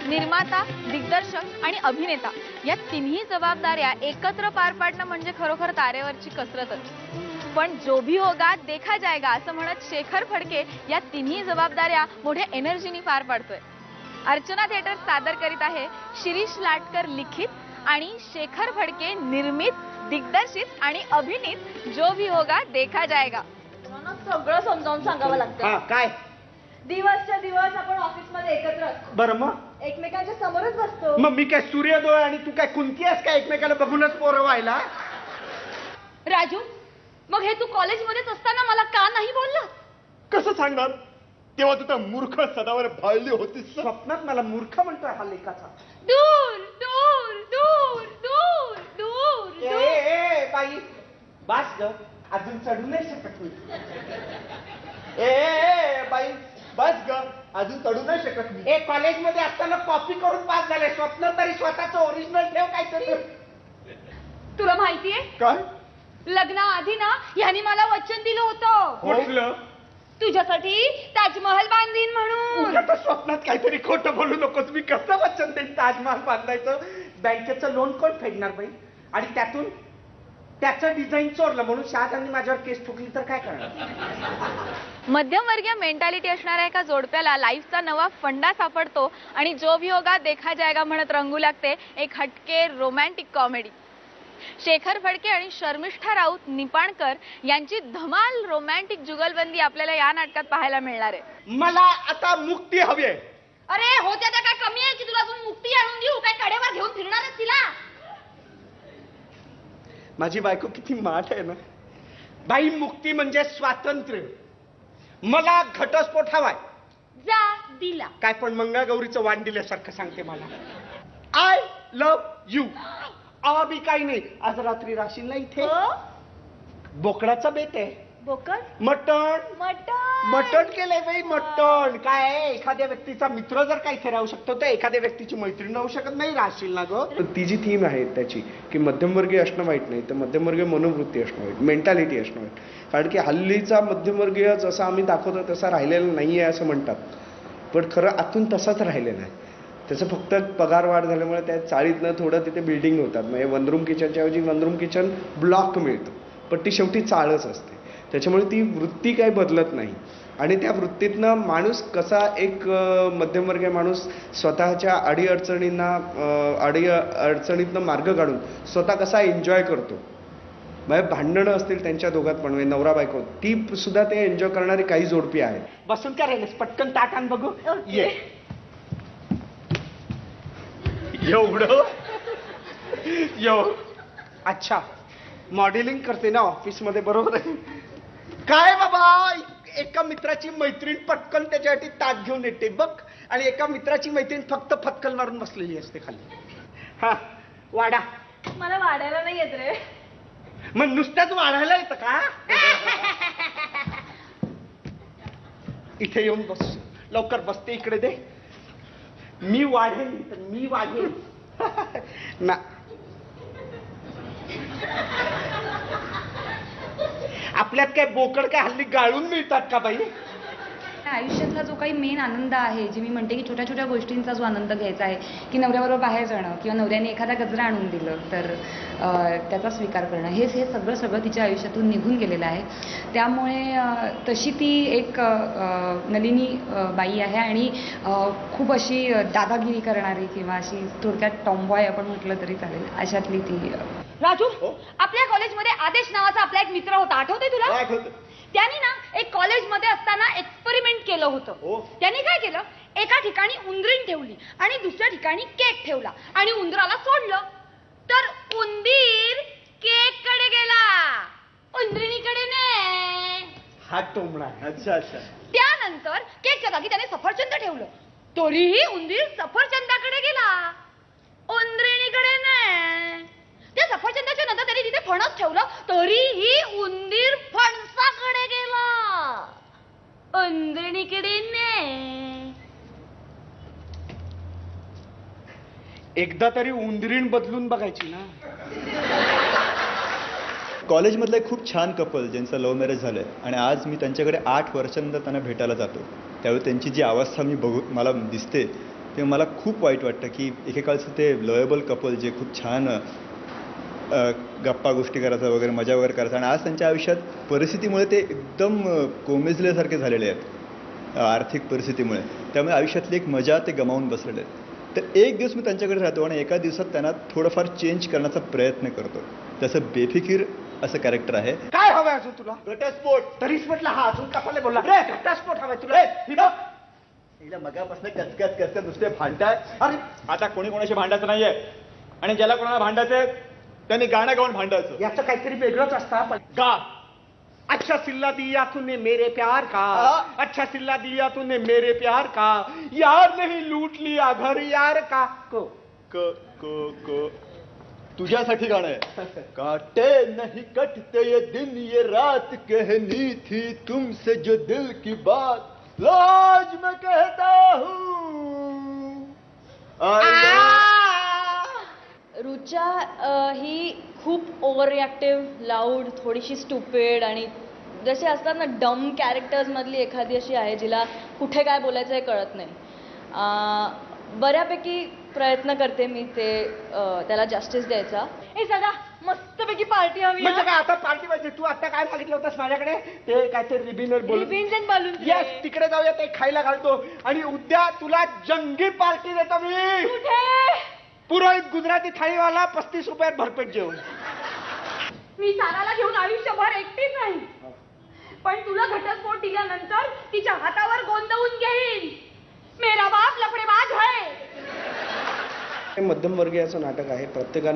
निर्माता, दिग्दर्शक आणि अभिनेता या तिन्ही जबाबदाऱ्या एकत्र पार पाडणं म्हणजे खरोखर तारेवरची कसरतच. पण जो भी होगा देखा जाएगा असं म्हणत शेखर फडके या तिन्ही जबाबदाऱ्या मोठ्या एनर्जीनी पार पाडतोय. अर्चना थिएटर सादर करीत आहे शिरीष लाटकर लिखित आणि शेखर फडके निर्मित, दिग्दर्शित आणि अभिनीत जो भी होगा देखा जाएगा. सगळं समजावून सांगावं लागतं. काय दिवसच्या दिवस आपण ऑफिस मध्ये एकत्र असतो, बरं मग एकमेकांच्या समोरच बसतो. मग मी काय सूर्योदय आणि तू काय कुंती आहेस काय एकमेकाला बघूनच पोरं व्हायला? राजू, मग हे तू कॉलेजमध्येच असताना मला का नाही बोलला? कसं सांगणार? तेव्हा तू त्या मूर्ख सदावर भाळली होतीस. स्वप्नात मला मूर्ख म्हणतोय हा लेखाचा. दूर दूर दूर दूर दूर दूर. ए बाई बास ग, अजून चढू नाही शकत मी. ए बाई बस ग, अजून चढू नाही शकत मी. ए कॉलेजमध्ये असताना कॉपी करून पास झाले. स्वप्न तरी स्वतःच ओरिजिनल ठेव काहीतरी. तुला माहितीये काय लग्नाआधी ना ह्यानी मला वचन दिलं होतं म्हटलं? तुझ्यासाठी ताजमहल बांधीन म्हणून. उगाच तर स्वप्नात काहीतरी खोटं बोलू नकोस. मी कसं वचन देईन ताजमहल बांधायचं? बँकेचं लोन कोण फेडणार बाई? आणि त्यातून त्याचं डिझाईन चोरलं म्हणून शहाजांनी माझ्यावर केस ठोकली तर काय करणार? मध्यमवर्गीय मेंटॅलिटी असणाऱ्या एका जोडप्याला लाईफचा नवा फंडा सापडतो आणि जो भी होगा देखा जाएगा म्हणत रंगू लागते एक हटके रोमॅन्टिक कॉमेडी. शेखर फडके आणि शर्मिष्ठा राऊत निपाणकर यांची धमाल रोमॅन्टिक जुगलबंदी आपल्याला या नाटकात पाहायला मिळणार आहे. मला आता मुक्ती हवी आहे. अरे होत्या त्या काय कमी आहे की तुला अजून मुक्ती आणून देऊ? काय कडेवर घेऊन फिरणारच तिला? माझी बायको किती माठ आहे ना. बाई मुक्ती म्हणजे स्वातंत्र्य. मला घटस्फोट हवाय. जा दिला. काय पण मंगळागौरीचं वाण दिल्यासारखं सांगते मला. I love you. बी काही नाही. आज रात्री राशील ना इथे बोकडाचा बेत आहे. बोकड? मटण. मटण मटण केलंय बाई. मटण काय आहे? एखाद्या व्यक्तीचा मित्र जर काही इथे राहू शकतो तर एखाद्या व्यक्तीची मैत्रीण राहू शकत नाही. राशील ना ग. ती जी थीम आहे त्याची की मध्यमवर्गीय असणं वाईट नाही तर मध्यमवर्गीय मनोवृत्ती असणं वाईट, मेंटॅलिटी असणं वाईट. कारण की हल्लीचा मध्यमवर्गीय जसा आम्ही दाखवतो तसा राहिलेला नाहीये असं म्हणतात, पण खरं आतून तसाच राहिलेला आहे. त्याचं फक्त पगार वाढ झाल्यामुळे त्या चाळीतनं थोडं तिथे बिल्डिंग होतात. म्हणजे वन रूम किचनच्या ऐवजी वन रूम किचन ब्लॉक मिळतं, पण ती शेवटी चाळच असते. त्याच्यामुळे ती वृत्ती काही बदलत नाही. आणि त्या वृत्तीतनं माणूस कसा एक मध्यमवर्गीय माणूस स्वतःच्या अडीअडचणीतनं मार्ग काढून स्वतः कसा एन्जॉय करतो. म्हणजे भांडणं असतील त्यांच्या दोघात पण म्हणजे नवरा बायको, ती सुद्धा ते एन्जॉय करणारी काही जोडपी आहेत. बसून काय राहिलेस? पटकन ताट आण बघू. ये एवढं अच्छा मॉडेलिंग करते ना ऑफिस मध्ये, बरोबर आहे. काय बाबा, एका मित्राची मैत्रीण पटकन त्याच्यासाठी ताट घेऊन येते बघ, आणि एका मित्राची मैत्रीण फक्त फटकल मारून बसलेली असते खाली. हा वाडा. मला वाढायला नाही येत रे. मग नुसत्याच वाढायला येतं का? इथे येऊन बस लवकर. बसते इकडे दे. मी वाढेन मी वाढेन ना. आपल्यात काय बोकड काय हल्ली गाळून मिळतात का बाई? आयुष्यातला जो काही मेन आनंद आहे, जे मी म्हणते की छोट्या छोट्या गोष्टींचा जो आनंद घ्यायचा आहे, की नवऱ्याबरोबर बाहेर जाणं किंवा नवऱ्याने एखादा गजरा आणून दिलं तर त्याचा स्वीकार करणं, हे सगळं तिच्या आयुष्यातून निघून गेलेलं आहे. त्यामुळे तशी ती एक नलिनी बाई आहे आणि खूप अशी दादागिरी करणारी किंवा अशी थोडक्यात टॉमबॉय आपण म्हटलं तरी चालेल, अशातली ती. राजू, आपल्या कॉलेजमध्ये आदेश नावाचा आपला एक मित्र होता, आठवतंय तुला? त्यांनी ना एक कॉलेजमध्ये असताना एक्सपेरिमेंट केलं होतं. त्यांनी काय केलं, एका ठिकाणी उंदरीण ठेवली आणि दुसऱ्या ठिकाणी केक ठेवला आणि उंदराला सोडलं, तर उंदीर केक कडे गेला, उंदरिणीकडे नाही. हा टोमडा. अच्छा अच्छा. त्यानंतर केकच्या जागी त्याने सफरचंद ठेवलं, तरीही उंदीर सफरचंदाकडे गेला, उंदरिणीकडे नाही. त्या सफरचंदाच्या नंतर त्याने तिथे फणस ठेवलं, तरीही उंदीर फणसाकडे गेला, उंदरिणीकडे नाही. एकदा तरी उंदरीण बदलून बघायची ना. कॉलेजमधलं एक खूप छान कपल ज्यांचं लव्ह मॅरेज झालं आहे आणि आज मी त्यांच्याकडे 8 वर्षांनंतर त्यांना भेटायला जातो, त्यावेळी त्यांची जी अवस्था मला दिसते ते मला खूप वाईट वाटतं की एकेकाळचं ते लॉयबल कपल जे खूप छान गप्पा गोष्टी करायचं वगैरे मजा वगैरे करायचं आणि आज त्यांच्या आयुष्यात परिस्थितीमुळे ते एकदम कोमेजल्यासारखे झालेले आहेत आर्थिक परिस्थितीमुळे. त्यामुळे आयुष्यातली एक मजा ते गमावून बसलेले आहेत. तर एक दिवस मी त्यांच्याकडे राहतो आणि एका दिवसात त्यांना थोडंफार चेंज करण्याचा प्रयत्न करतो. तसं बेफिकीर असं कॅरेक्टर आहे. काय हवंय अजून तुला? घटस्फोट. तरीच म्हटलं हा अजून कशाला बोलला रे? घटस्फोट हवाय तुला? हिला मगापासून कचकच कचकच नुसते भांडताय. अरे आता कोणी कोणाशी भांडायचं नाहीये आणि ज्याला कोणाला भांडायचंय त्यांनी गाणं गाऊन भांडायचं. याचं काहीतरी वेगळंच असतं. पण गा. अच्छा सिल्ला दिया तूने मेरे प्यार का, अच्छा सिल्ला दिया तूने मेरे प्यार का, यार नहीं लूट लिया घर यार का. को क क क तुझ्यासाठी गाणं आहे. काटे नहीं कटते ये दिन ये रात कहनी थी तुमसे जो दिल की बात लाज मैं कहता हूँ. रुचा ही खूप ओव्हर रिॲक्टिव्ह, लाऊड, थोडीशी स्टुपिड आणि जसे असतात ना डम कॅरेक्टर्समधली एखादी अशी आहे जिला कुठे काय बोलायचं हे कळत नाही. बऱ्यापैकी प्रयत्न करते मी ते त्याला जस्टिस द्यायचा. ए सदा मस्तपैकी पार्टी हवी. म्हणजे काय आता पार्टी पाहिजे? तू आता काय मागितलं होतंस माझ्याकडे? ते काहीतरी रिबिनर बोल. Ribbons and balloon. येस, तिकडे जाऊया, ते खायला घालतो आणि उद्या तुला जंगी पार्टी देतो मी. कुठे? पुरोहित गुजराती थाळीवाला 35 रुपयात भरपेट जेवण. मी साराला घेऊन आयुष्यभर एकटीच नाही, पण तुला घटस्फोट दिल्यानंतर तिच्या हातावर गोंदवून घेईन. मेरा बाप लफडेबाज है. हे मध्यमवर्गीयाचं नाटक आहे. प्रत्येकाला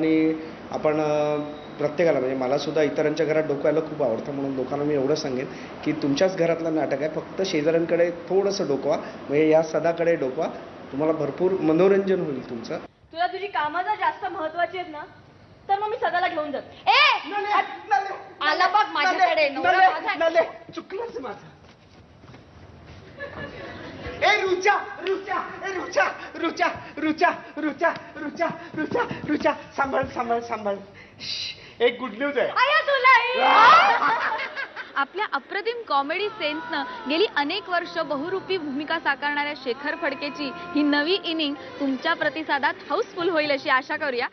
म्हणजे मला सुद्धा इतरांच्या घरात डोकायला खूप आवडतं, म्हणून लोकांना मी एवढं सांगेन की तुमच्याच घरातलं नाटक आहे. फक्त शेजाऱ्यांकडे थोडंसं डोकवा, म्हणजे या सदाकडे डोकवा. तुम्हाला भरपूर मनोरंजन होईल तुमचं. तुला तुझी कामं जर जास्त महत्वाची आहेत ना तर मग मी सदाला घेऊन जात. आला बघ माझ्याकडे. नवरा माझा. चुकलंच माझं. ए रुचा रुचा ए रुचा रुचा रुचा रुचा रुचा रुचा रुचा सांभाळ सांभाळ सांभाळ. एक गुड न्यूज आहे. आया तुला. आपल्या अप्रतिम कॉमेडी सेन्सनं गेली अनेक वर्ष बहुरूपी भूमिका साकारणाऱ्या शेखर फडकेची ही नवी इनिंग तुमच्या प्रतिसादात हाऊसफुल होईल अशी आशा करूया.